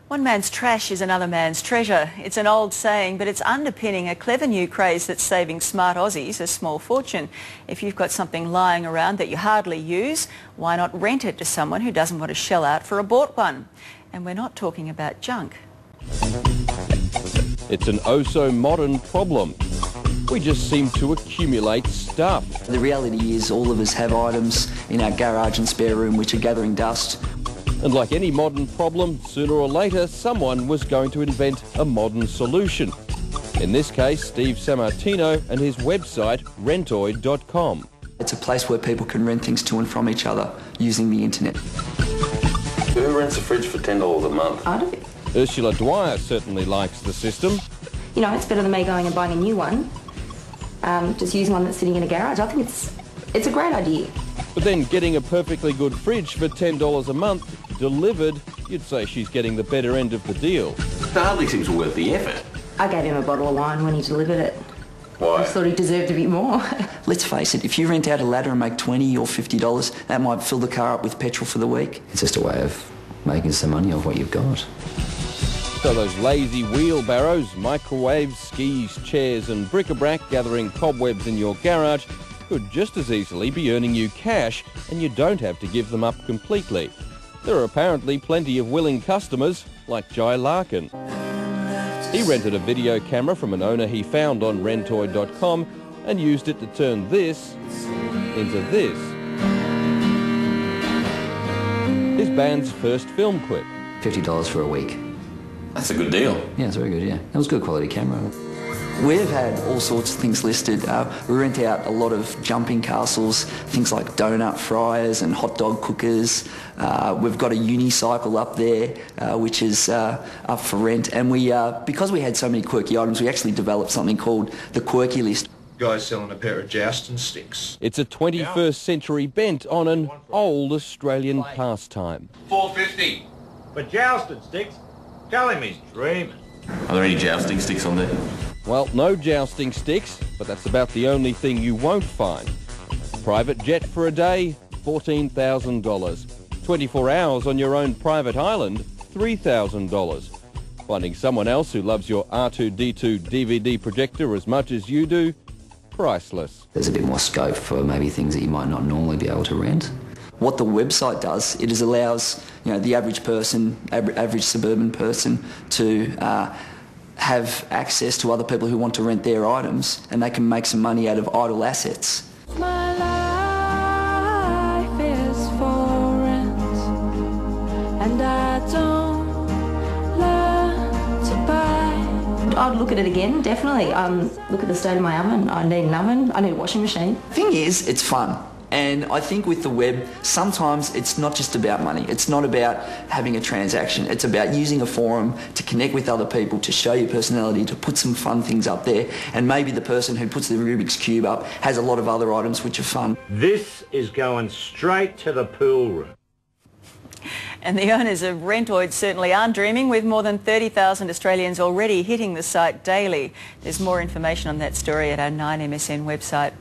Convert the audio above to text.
One man's trash is another man's treasure. It's an old saying, but it's underpinning a clever new craze that's saving smart Aussies a small fortune. If you've got something lying around that you hardly use, why not rent it to someone who doesn't want to shell out for a bought one? And we're not talking about junk. It's an oh-so-modern problem. We just seem to accumulate stuff. The reality is all of us have items in our garage and spare room which are gathering dust. And like any modern problem, sooner or later someone was going to invent a modern solution. In this case, Steve Sammartino and his website, rentoid.com. It's a place where people can rent things to and from each other using the internet. Who rents a fridge for $10 a month? I do. Ursula Dwyer certainly likes the system. You know, it's better than me going and buying a new one. Just using one that's sitting in a garage. I think it's a great idea. But then getting a perfectly good fridge for $10 a month delivered, you'd say she's getting the better end of the deal. It hardly seems worth the effort. I gave him a bottle of wine when he delivered it. Why? I thought he deserved a bit more. Let's face it, if you rent out a ladder and make $20 or $50, that might fill the car up with petrol for the week. It's just a way of making some money off what you've got. So those lazy wheelbarrows, microwaves, skis, chairs and bric-a-brac gathering cobwebs in your garage could just as easily be earning you cash, and you don't have to give them up completely. There are apparently plenty of willing customers, like Jai Larkin. He rented a video camera from an owner he found on rentoid.com and used it to turn this into this. His band's first film clip. $50 for a week. That's a good deal. Yeah, it's very good, yeah. It was good quality camera. We've had all sorts of things listed. We rent out a lot of jumping castles, things like donut fryers and hot dog cookers. We've got a unicycle up there, which is up for rent. And because we had so many quirky items, we actually developed something called the Quirky List. Guy's selling a pair of jousting sticks. It's a 21st century bent on an old Australian pastime. $4.50 for jousting sticks. Tell him he's dreaming. Are there any jousting sticks on there? Well, no jousting sticks, but that's about the only thing you won't find. Private jet for a day, $14,000. 24 hours on your own private island, $3,000. Finding someone else who loves your R2-D2 DVD projector as much as you do, priceless. There's a bit more scope for maybe things that you might not normally be able to rent. What the website does, it allows the average person, average suburban person to have access to other people who want to rent their items, and they can make some money out of idle assets. My life is for rent, and I don't learn to buy. I'd look at it again, definitely. Look at the state of my oven. I need an oven. I need a washing machine. Thing is, it's fun. And I think with the web, sometimes it's not just about money. It's not about having a transaction. It's about using a forum to connect with other people, to show your personality, to put some fun things up there. And maybe the person who puts the Rubik's Cube up has a lot of other items which are fun. This is going straight to the pool room. And the owners of Rentoid certainly aren't dreaming, with more than 30,000 Australians already hitting the site daily. There's more information on that story at our 9MSN website.